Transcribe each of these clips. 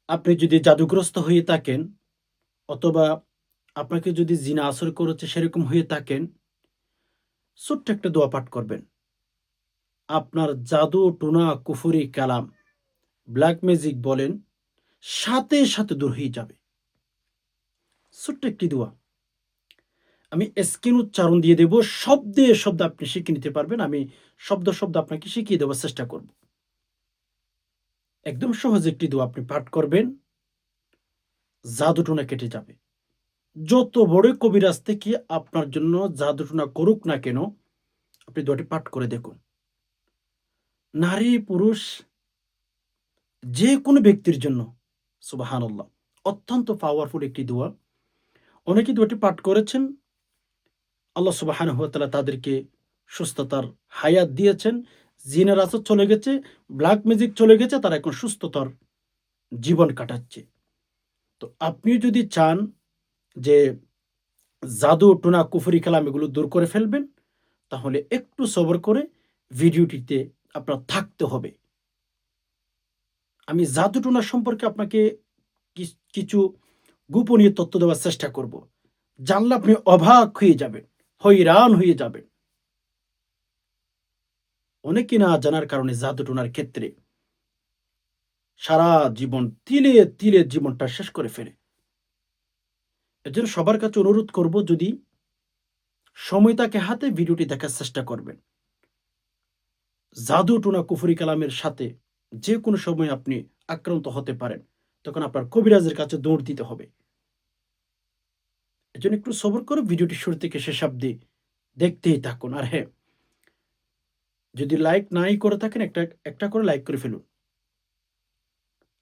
আপনি যদি জাদুগ্রস্ত হয়ে থাকেন অথবা আপনাকে যদি জিনা আসর করেছে সেরকম হয়ে থাকেন, ছোট্ট একটা দোয়া পাঠ করবেন। আপনার জাদু, টোনা, কুফরি কালাম, ব্ল্যাক ম্যাজিক বলেন, সাথে, সাথে দূর হয়ে যাবে। ছোট্ট একটি দোয়া। আমি স্ক্রিন উচ্চারণ দিয়ে দেব। শব্দে, শব্দে আপনি শিখে নিতে পারবেন। আমি শব্দ আপনাকে শিখিয়ে দেওয়ার চেষ্টা করব। একদম সহজ একটি দোয়া আপনি পাঠ করবেন, জাদু টোনা কেটে যাবে। যত বড় কবিরাজ থেকে আপনার জন্য জাদু টোনা করুক না কেন, আপনি দোয়াটি পাঠ করে দেখুন। নারী, পুরুষ যেকোনো ব্যক্তির জন্য সুবহানাল্লাহ অত্যন্ত পাওয়ারফুল একটি দোয়া। অনেকেই দোয়াটি পাঠ করেছেন। আল্লাহ সুবহানাহু ওয়া তাআলা তাদেরকে সুস্থতার হায়াত দিয়েছেন। জিনের আসর চলে গেছে, ব্ল্যাক ম্যাজিক চলে গেছে, তারা এখন সুস্থতার জীবন কাটাচ্ছে। তো আপনিও যদি চান যে জাদু, টোনা, কুফরি কালাম এগুলো দূর করে ফেলবেন, তাহলে একটু সবর করে ভিডিওটিতে আপনার থাকতে হবে। আমি জাদু টোনা সম্পর্কে আপনাকে কিছু গোপনীয় তথ্য দেওয়ার চেষ্টা করব। জানলে আপনি অবাক হয়ে যাবেন, হয়রান হয়ে যাবেন। অনেকে না জানার কারণে জাদু টোনার ক্ষেত্রে সারা জীবন তিলে, তিলে জীবনটা শেষ করে ফেলে। এজন্য সবার কাছে অনুরোধ করব, যদি সময় থাকে হাতে ভিডিওটি দেখার চেষ্টা করবেন। জাদু টোনা কুফরি কালামের সাথে যে কোনো সময় আপনি আক্রান্ত হতে পারেন। তখন আপনার কবিরাজের কাছে দৌড় দিতে হবে। এজন্য একটু সবর করে ভিডিওটি শুরু থেকে শেষ অবধি দেখতেই থাকুন। আর হ্যাঁ, যদি লাইক নাই করে থাকেন একটা করে লাইক করে ফেলুন।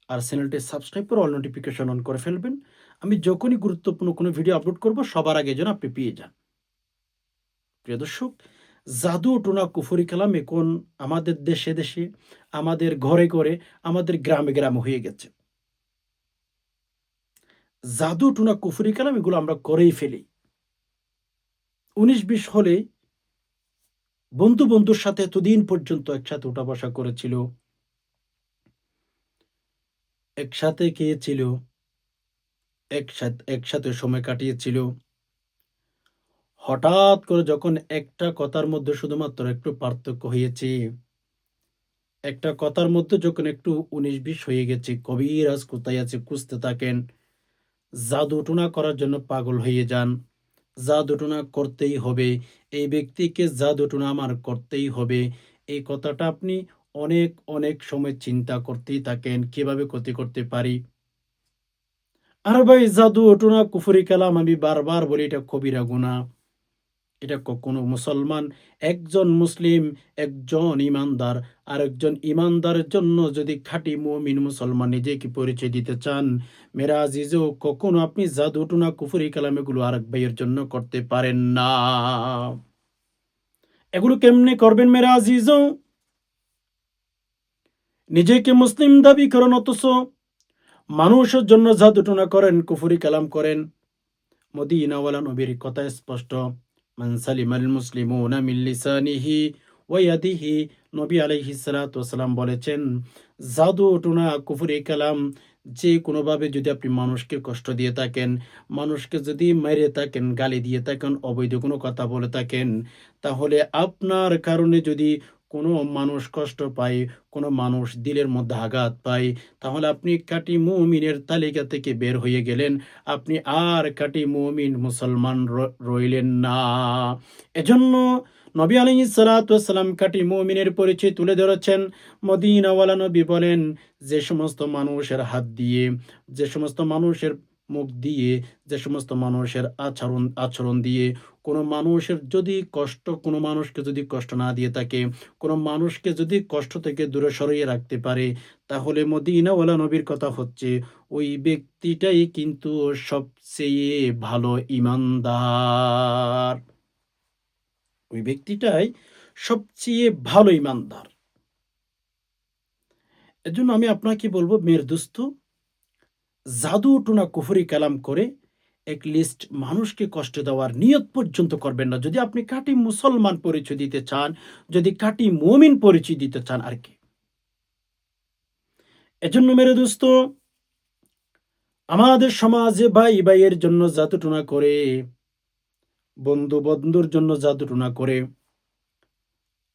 আর চ্যানেলটি সাবস্ক্রাইব করে অল নোটিফিকেশন অন করে ফেলবেন। আমি যখনই গুরুত্বপূর্ণ কোনো ভিডিও আপলোড করব সবার আগে যেন আপনি পেয়ে যান। প্রিয় দর্শক, জাদু টোনা কুফরি কালাম এখন আমাদের দেশে দেশে, আমাদের ঘরে ঘরে, আমাদের গ্রামে গ্রামে হয়ে গেছে। জাদু টোনা কুফরি কালাম এগুলো আমরা করেই ফেলি। ১৯-২০ হলে বন্ধুর সাথে এতদিন পর্যন্ত একসাথে উঠা বসা করেছিল, একসাথে খেয়েছিল, একসাথে সময় কাটিয়েছিল। হঠাৎ করে যখন একটা কথার মধ্যে শুধুমাত্র একটু পার্থক্য হয়েছে, একটা কথার মধ্যে যখন একটু ১৯-২০ হয়ে গেছে, কবিরাজ কোথায় আছে খুঁজতে থাকেন। জাদুটোনা করার জন্য পাগল হয়ে যান। জাদুটোনা করতেই হবে। এই ব্যক্তিকে জাদুটোনা আমার করতেই হবে। এই কথাটা আপনি অনেক সময় চিন্তা করতেই থাকেন, কিভাবে ক্ষতি করতে পারি। আর ভাই জাদুটোনা কুফরি কালাম আমি বারবার বলি এটা কবিরা গুনাহ। এটা কখনো মুসলমান, একজন মুসলিম, একজন ইমানদার, আরেকজন ইমানদারের জন্য যদি খাঁটি মুমিন মুসলমান নিজেকে পরিচয় দিতে চান, মেরা আজিজও কখনো আপনি জাদুটোনা কুফরি কালাম এগুলো আরেক ভাইয়ের জন্য করতে পারেন না। এগুলো কেমনে করবেন মেরা আজিজও? নিজেকে মুসলিম দাবি করেন অথচ মানুষের জন্য জাদুটোনা করেন, কুফরি কালাম করেন। মদিনাওয়ালা নবীর কথা স্পষ্ট, মান সালিমাল মুসলিমুনা মিন লিসানিহি ওয়া ইয়াদিহি। নবী আলাইহিস সালাতু ওয়াসালাম বলেছেন, জাদু টোনা কুফরি কালাম যে কোনোভাবে যদি আপনি মানুষকে কষ্ট দিয়ে থাকেন, মানুষকে যদি মেরে থাকেন, গালি দিয়ে থাকেন, অবৈধ কোনো কথা বলে থাকেন, তাহলে আপনার কারণে যদি কোনো মানুষ কষ্ট পায়, কোনো মানুষ দিলের মধ্যে আঘাত পায়, তাহলে আপনি খাঁটি মুমিনের তালিকা থেকে বের হয়ে গেলেন। আপনি আর খাঁটি মুমিন মুসলমান রইলেন না। এজন্য নবী আলাইহিস সালাতু ওয়াসসালাম খাঁটি মুমিনের পরিচয় তুলে ধরেছেন। মদিনাওয়ালা নবী বলেন, যে সমস্ত মানুষের হাত দিয়ে, যে সমস্ত মানুষের মুখ দিয়ে, যে সমস্ত মানুষের আচরণ দিয়ে কোনো মানুষকে যদি কষ্ট না দিয়ে থাকে, কোনো মানুষকে যদি কষ্ট থেকে দূরে সরিয়ে রাখতে পারে, তাহলে মদিনাওয়ালা নবীর কথা হচ্ছে ওই ব্যক্তিটাই কিন্তু সবচেয়ে ভালো ঈমানদার। ওই ব্যক্তিটাই সবচেয়ে ভালো ঈমানদার। এজন্য আমি আপনাকে বলব, মেয়ের দোস্ত, জাদু টোনা কুফরি কালাম করে লিস্ট মানুষকে কষ্ট দেওয়ার নিয়ত পর্যন্ত করবেন না। যদি আপনি খাঁটি মুসলমান পরিচয় দিতে চান, যদি খাঁটি মুমিন পরিচয় দিতে চান আর কি। এজন্য মেরে দোস্ত, আমাদের সমাজে ভাই ভাইয়ের জন্য জাদুটোনা করে, বন্ধু বন্ধুর জন্য জাদুটোনা করে,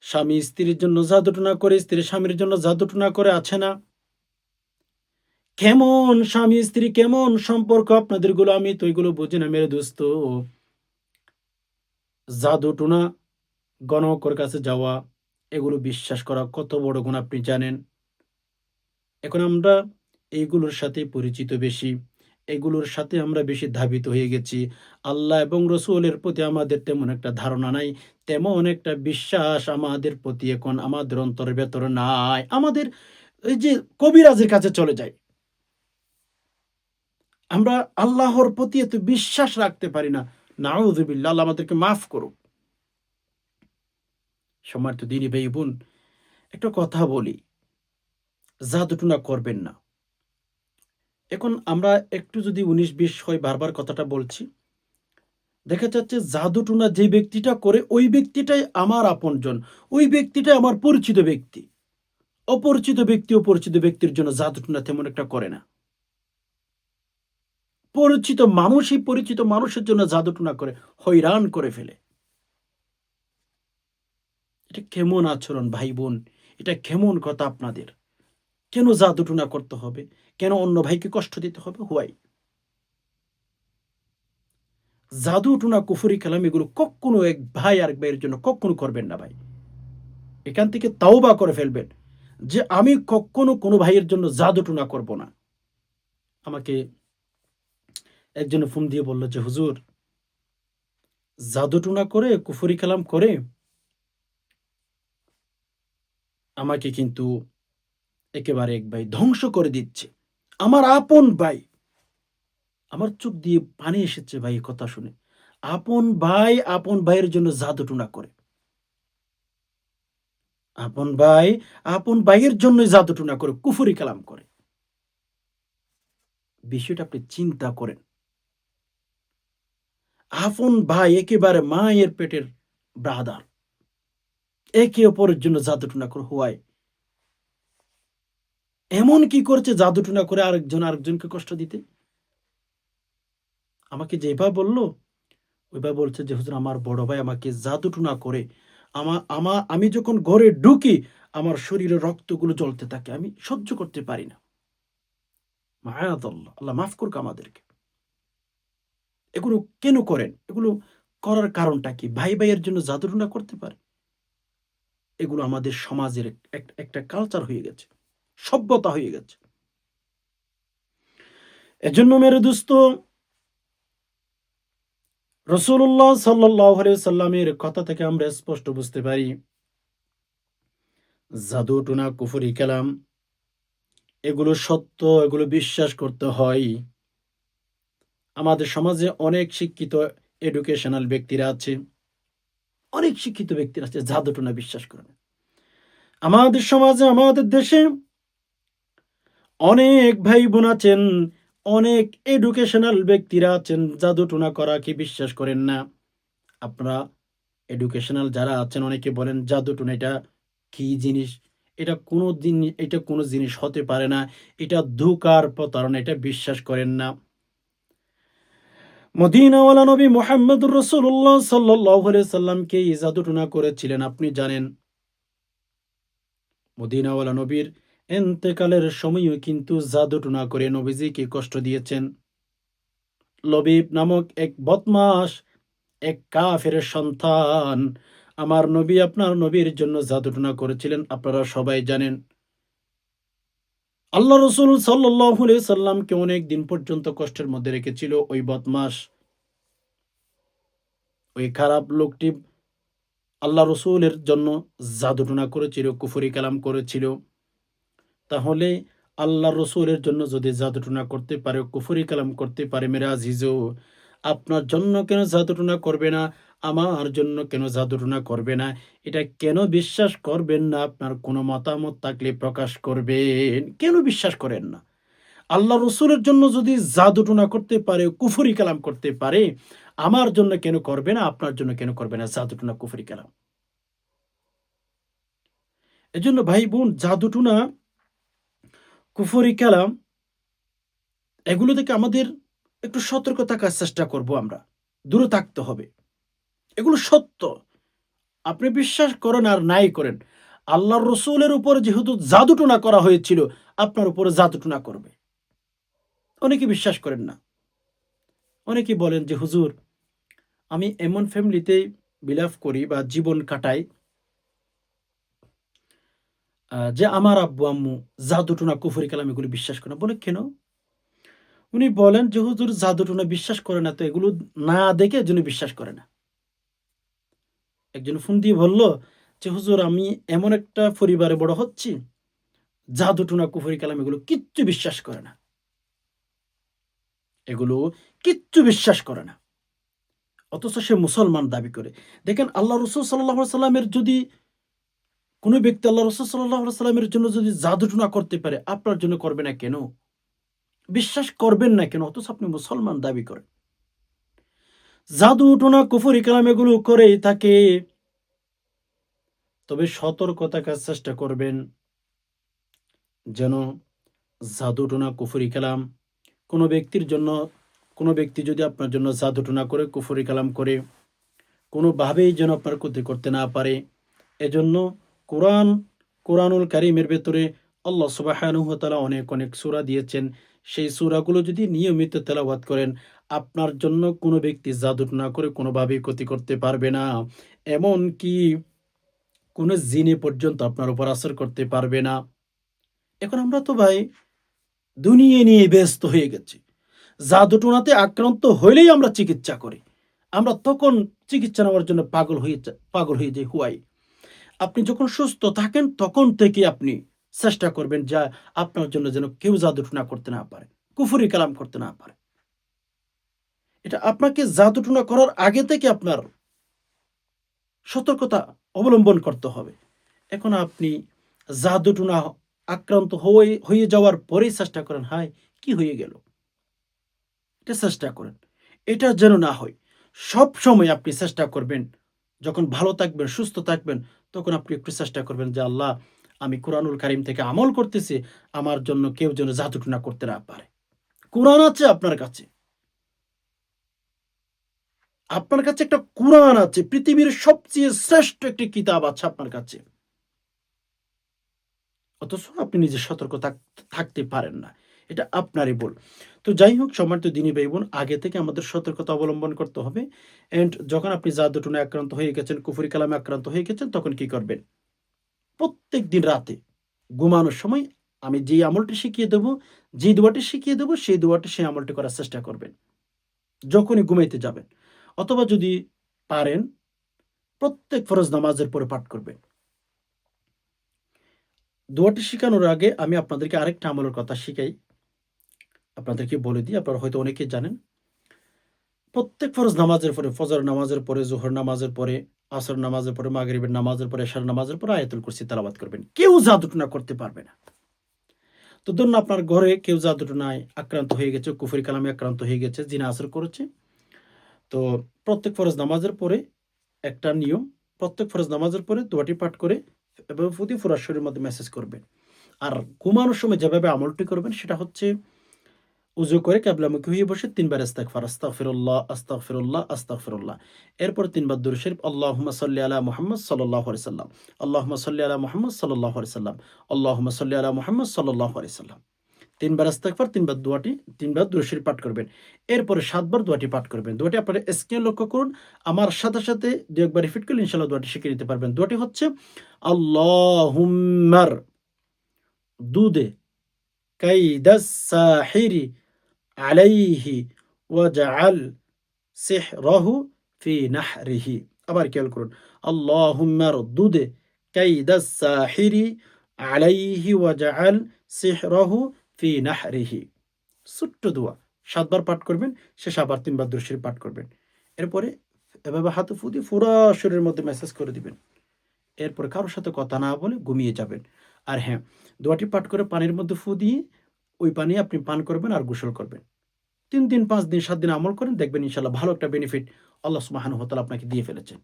স্বামী স্ত্রীর জন্য জাদুটোনা করে, স্ত্রী স্বামীর জন্য জাদুটোনা করে, আছে না? কেমন স্বামী স্ত্রী, কেমন সম্পর্ক আপনাদের গুলো, আমি তো এগুলো বুঝি না মেরে দোস্ত। জাদুটোনা, গণকের কাছে যাওয়া, এগুলো বিশ্বাস করা কত বড় গুণ আপনি জানেন? এখন আমরা এইগুলোর সাথে পরিচিত বেশি। এগুলোর সাথে আমরা বেশি ধাবিত হয়ে গেছি। আল্লাহ এবং রসুলের প্রতি আমাদের তেমন একটা ধারণা নাই। তেমন একটা বিশ্বাস আমাদের প্রতি এখন আমাদের অন্তরের ভেতরে নাই। আমাদের এই যে কবিরাজের কাছে চলে যাই। আমরা আল্লাহর প্রতি এত বিশ্বাস রাখতে পারি না। নাউযুবিল্লাহ, আল্লাহ আমাদেরকে মাফ করুক। সম্মানিত দিনী ভাই বোন, একটা কথা বলি, জাদুটোনা করবেন না। এখন আমরা একটু যদি ১৯-২০ হয়, বারবার কথাটা বলছি। দেখা যাচ্ছে জাদুটোনা যে ব্যক্তিটা করে ওই ব্যক্তিটাই আমার আপনজন। ওই ব্যক্তিটাই আমার পরিচিত ব্যক্তি। অপরিচিত ব্যক্তি অপরিচিত ব্যক্তির জন্য জাদুটোনা তেমন একটা করে না। পরিচিত মানুষই পরিচিত মানুষের জন্য জাদুটোনা করে, হয়রান করে ফেলে। এটা কেমন আচরণ ভাই বোন? এটা কেমন কথা আপনাদের? কেন জাদুটোনা করতে হবে? কেন অন্য ভাইকে কষ্ট দিতে হবে? হোয়াই? জাদুটোনা, কুফরি কালাম এগুলো কক্ষনো এক ভাই আরেক ভাইয়ের জন্য কক্ষনো করবেন না ভাই। এখান থেকে তাওবা করে ফেলবেন যে আমি কক্ষনো কোনো ভাইয়ের জন্য জাদুটোনা করব না। আমাকে একজন ফোন দিয়ে বলল যে, "হুজুর, জাদুটোনা করে, কুফরি কালাম করে আমাকে কিন্তু একেবারে এক ভাই ধ্বংস করে দিচ্ছে। আমার আপন ভাই।" আমার চোখ দিয়ে পানি এসেছে ভাই এই কথা শুনে। আপন ভাই, আপন ভাইয়ের জন্য জাদুটোনা করে। আপন ভাই, আপন ভাইয়ের জন্যই জাদুটোনা করে, কুফরি কালাম করে। বিষয়টা আপনি চিন্তা করেন। আপন ভাই, একেবারে মায়ের পেটের ব্রাদার। একে অপরের জন্য জাদুটোনা করে হোয়াই? এমন কি করেছে জাদুটোনা করে আরেকজন আরেকজনকে কষ্ট দিতে? আমাকে যেভাবে বলল, ওইভাবে বলছে যে, "হুজুর, আমার বড় ভাই আমাকে জাদুটোনা করে। আমি যখন ঘরে ঢুকি, আমার শরীরের রক্তগুলো জ্বলতে থাকে। আমি সহ্য করতে পারি না।" মাআযাল্লাহ, আল্লাহ মাফ করুক আমাদেরকে। এগুলো কেন করেন? এগুলো করার কারণটা কি? ভাই ভাইয়ের জন্য জাদুটোনা করতে পারে? এগুলো আমাদের সমাজের একটা কালচার হয়ে গেছে। সভ্যতা হয়ে গেছে। এজন্য মেরে দোস্ত, রাসূলুল্লাহ সাল্লাল্লাহু আলাইহি ওয়াসাল্লামের কথা থেকে আমরা স্পষ্ট বুঝতে পারি, জাদুটোনা, কুফরি কালাম এগুলো সত্য, এগুলো বিশ্বাস করতে হয়। আমাদের সমাজে অনেক শিক্ষিত এডুকেশনাল ব্যক্তিরা আছে, অনেক শিক্ষিত ব্যক্তিরা আছে জাদুটোনা বিশ্বাস করে না। আমাদের সমাজে, আমাদের দেশে অনেক ভাই-বোন আছেন, অনেক এডুকেশনাল ব্যক্তিরা আছেন, জাদুটোনা করাকে বিশ্বাস করেন না। আপনারা এডুকেশনাল যারা আছেন অনেকে বলেন জাদুটোনা এটা কি জিনিস? এটা কোনো জিনিস হতে পারে না। এটা ধোঁকার প্রতারণা, এটা বিশ্বাস করেন না। মদিনাওয়ালা নবী মুহাম্মদুর রাসূলুল্লাহ সাল্লাল্লাহু আলাইহি সাল্লামকে এই জাদুটোনা করেছিলেন আপনি জানেন। মদিনাওয়ালা নবীর ইন্তেকালের সময়ও কিন্তু জাদুটোনা করে নবীজিকে কষ্ট দিয়েছেন। লবিব নামক এক বদমাশ, এক কাফেরের সন্তান আমার নবী, আপনার নবীর জন্য জাদুটোনা করেছিলেন, আপনারা সবাই জানেন। আল্লাহ রসুল সাল্লাল্লাহু আলাইহি সাল্লামকে অনেক দিন পর্যন্ত কষ্টের মধ্যে রেখেছিল ওই বদমাশ, ওই খারাপ লোকটি আল্লাহ রসুলের জন্য জাদুটোনা করেছিল, কুফরি কালাম করেছিল। তাহলে আল্লাহ রসুলের জন্য যদি জাদুটোনা করতে পারে, কুফরি কালাম করতে পারে, মেরে আজিজো, আপনার জন্য কেন জাদুটোনা করবে না? আমার জন্য কেন জাদুটোনা করবে না? এটা কেন বিশ্বাস করবেন না? আপনার কোনো মতামত থাকলে প্রকাশ করবেন। কেন বিশ্বাস করেন না? আল্লাহ রসুলের জন্য যদি জাদুটোনা করতে পারে, কুফরি কালাম করতে পারে, আমার জন্য কেন করবে না? আপনার জন্য কেন করবে না জাদুটোনা, কুফরি কালাম? এজন্য ভাই বোন, জাদুটোনা, কুফরি কালাম এগুলো থেকে আমাদের একটু সতর্ক থাকার চেষ্টা করব, আমরা দূরে থাকতে হবে। এগুলো সত্য, আপনি বিশ্বাস করেন আর নাই করেন, আল্লাহর রসুলের উপর যেহেতু জাদুটোনা করা হয়েছিল, আপনার উপরে জাদুটোনা করবে। অনেকে বিশ্বাস করেন না, অনেকে বলেন যে হুজুর আমি এমন ফ্যামিলিতে বিলাভ করি বা জীবন কাটাই যে আমার আব্বু আম্মু জাদুটোনা কুফরি কালাম এগুলো বিশ্বাস করে না। বলে কেন? উনি বলেন যে হুজুর জাদুটোনা বিশ্বাস করে না তো এগুলো না দেখে এজন্য বিশ্বাস করে না। একজন ফোন দিয়ে বলল যে হুজুর আমি এমন একটা পরিবারে বড় হচ্ছি, জাদুটোনা কুফরি কালাম এগুলো কিচ্ছু বিশ্বাস করে না, এগুলো কিচ্ছু বিশ্বাস করে না, অথচ সে মুসলমান দাবি করে। দেখেন আল্লাহ রসুল সাল্লাহ সাল্লামের যদি কোনো ব্যক্তি আল্লাহ রসুল সাল্লাহ সাল্লামের জন্য যদি জাদুটোনা করতে পারে, আপনার জন্য করবে না কেন? বিশ্বাস করবেন না কেন? অথচ আপনি মুসলমান দাবি করেন। জাদুটোনা কুফরি কালাম এগুলো করেই থাকে। তবে সতর্ক থাকার চেষ্টা করবেন যেন জাদুটোনা কুফরি কালাম কোনো ব্যক্তির জন্য, কোনো ব্যক্তি যদি আপনার জন্য জাদুটোনা করে কুফরি কালাম করে কোনোভাবেই যেন আপনার ক্ষতি করতে না পারে। এজন্য কোরআন, কোরআনুল কারীমের ভেতরে আল্লাহ সুবহানাহু ওয়া তাআলা অনেক অনেক সূরা দিয়েছেন। সেই সূরাগুলো যদি নিয়মিত তেলাওয়াত করেন, আপনার জন্য কোনো ব্যক্তি জাদুটোনা করে কোনোভাবেই ক্ষতি করতে পারবে না। এমনকি কোনো জিনে পর্যন্ত আপনার উপর আসর করতে পারবে না। এখন আমরা তো ভাই দুনিয়া নিয়ে ব্যস্ত হয়ে গেছি। জাদুটোনাতে আক্রান্ত হইলেই আমরা চিকিৎসা করি। আমরা তখন চিকিৎসা নেওয়ার জন্য পাগল হয়ে যাই হুয়াই। আপনি যখন সুস্থ থাকেন তখন থেকে আপনি চেষ্টা করবেন যে আপনার জন্য যেন কেউ জাদুটোনা করতে না পারে, কুফরি কালাম করতে না পারে। এটা আপনাকে জাদুটোনা করার আগে থেকে আপনার সতর্কতা অবলম্বন করতে হবে। এখন আপনি জাদুটোনা আক্রান্ত হয়ে যাওয়ার পরেই চেষ্টা করেন, হায় কি হয়ে গেল? এটা চেষ্টা করেন। এটা যেন না হয়। সবসময় আপনি চেষ্টা করবেন, যখন ভালো থাকবেন, সুস্থ থাকবেন, তখন আপনি একটু চেষ্টা করবেন যে, আল্লাহ আমি কোরআনুল কারীম থেকে আমল করতেছি, আমার জন্য কেউ যেন জাদুটোনা করতে না পারে। কোরআন আছে আপনার কাছে। আপনার কাছে একটা কোরআন আছে। পৃথিবীর সবচেয়ে শ্রেষ্ঠ একটি কিতাব আছে আপনার কাছে। অথচ আপনি নিজে সতর্ক থাকতে পারেন না। এটা আপনারই ভুল। তো যাই হোক সম্মানিত দিনী ভাই বোন, আগে থেকে আমাদের সতর্কতা অবলম্বন করতে হবে। অ্যান্ড যখন আপনি জাদুটোনায় আক্রান্ত হয়ে গেছেন, কুফরি কালামে আক্রান্ত হয়ে গেছেন, তখন কি করবেন? প্রত্যেকদিন রাতে ঘুমানোর সময় আমি যে আমলটি শিখিয়ে দেব, যে দোয়াটি শিখিয়ে দেব, সেই দোয়াটি সেই আমলটি করার চেষ্টা করবেন। যখনই ঘুমাইতে যাবেন। অথবা যদি পারেন প্রত্যেক ফরজ নামাজের পরে পাঠ করবেন। দোয়াটি শিখানোর আগে আমি আপনাদেরকে আরেকটা আমলের কথা শিখাই। আপনাদেরকে বলে দিই, আপনারা হয়তো অনেকেই জানেন। প্রত্যেক ফরজ নামাজের পরে, ফজর নামাজের পরে, জোহর নামাজের পরে, আসর নামাজের পরে, মাগরিবের নামাজের পরে, এশার নামাজের পরে আয়াতুল কুরসি তেলাওয়াত করবেন। কেউ জাদুটোনা করতে পারবে না। তো ধরুন আপনার ঘরে কেউ জাদুটোনায় আক্রান্ত হয়ে গেছে, কুফরি কালামে আক্রান্ত হয়ে গেছে, জিনা আসর করেছে। তো প্রত্যেক ফরজ নামাজের পরে একটা নিয়ম, প্রত্যেক ফরজ নামাজের পরে দোয়াটি পাঠ করে এভাবে প্রতি পুরা শরীরের মধ্যে মেসেজ করবেন। আর ঘুমানোর সময় যেভাবে আমলটি করবেন সেটা হচ্ছে উজু করে কিবলামুখী হয়ে বসে ৩ বার ইস্তেগফার, আস্তাগফিরুল্লাহ, আস্তাগফিরুল্লাহ, আস্তাগফিরুল্লাহ। এরপর ৩ বার দুরূদ শরীফ, আল্লাহুম্মা সাল্লি আলা মুহাম্মদ সাল্লাল্লাহু আলাইহি সাল্লাম, আল্লাহুম্মা সাল্লি আলা মুহাম্মদ সাল্লাল্লাহু আলাইহি সাল্লাম, আল্লাহুম্মা সাল্লি আলা মুহাম্মদ সাল্লাল্লাহু আলাইহি সাল্লাম। ৩ বার ইস্তেগফার, ৩ বার দোয়াটি, ৩ বার দুরূদ শরীফ পাঠ করবেন। এরপরে ৭ বার দোয়াটি পাঠ করবেন। দোয়াটি আপনারা স্ক্রিনে লক্ষ্য করুন। আমার সাথে, সাথে ২-১ বার রিপিট করলে ইনশাআল্লাহ দোয়াটি শিখে নিতে পারবেন। দোয়াটি হচ্ছে আল্লাহুম্মার দুদে কাইদাস সাহিরি আলাইহি ওয়াজআল সিহরাহু ফি নাহরিহি। আবার খেয়াল করুন। আল্লাহুম্মা রদ্দুদে কাইদাস সাহিরি আলাইহি ওয়াজআল সিহরাহু ফি নাহরিহি। ছোট্ট দোয়া ৭ বার পাঠ করবেন, শেষে আবার ৩ বার দুরূদ শরীফ পাঠ করবেন। এরপরে এভাবে হাতে ফু দিয়ে পুরা শরীরের মধ্যে মেসেজ করে দিবেন। এরপরে কারো সাথে কথা না বলে ঘুমিয়ে যাবেন। আর হ্যাঁ, দোয়াটি পাঠ করে পানির মধ্যে ফু দিয়ে ওই পানি আপনি পান করবেন আর গোসল করবেন। ৩ দিন, ৫ দিন, ৭ দিন আমল করেন, দেখবেন ইনশাআল্লাহ ভালো একটা বেনিফিট আল্লাহ সুবহানাহু ওয়া তাআলা আপনাকে দিয়ে ফেলেছেন।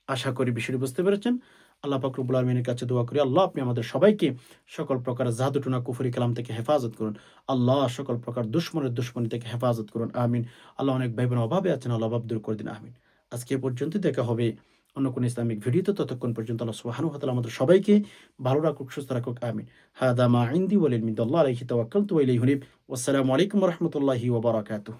আশা করি বিষয়টি বুঝতে পেরেছেন। আল্লাহ পাক রব্বুল আলামিনের কাছে দোয়া করি, আল্লাহ আপনি আমাদের সবাইকে সকল প্রকার জাদুটোনা কুফরি কালাম থেকে হেফাজত করুন। আল্লাহ সকল প্রকার দুশমনের দুশমনি থেকে হেফাজত করুন। আমিন। আল্লাহ অনেক ভাই বোন অভাবে আছেন, আল্লাহ অভাব দূর করে দিন। আমিন। আজকে এ পর্যন্তই, দেখা হবে অন্য কোনো ইসলামিক ভিডিওতে। ততক্ষণ পর্যন্ত আল্লাহ সুবহানাহু ওয়া তাআলা আমাদের সবাইকে ভালো রাখুক, সুস্থ রাখুক। আমিন। হাদা মা ইনদি ওয়া লিল মিনাল্লাহি আলাইহি তাওয়াক্কালতু ওয়া ইলাইহি উনীব। ওয়াসসালামু আলাইকুম ওয়া রাহমাতুল্লাহি ওয়া বারাকাতুহু।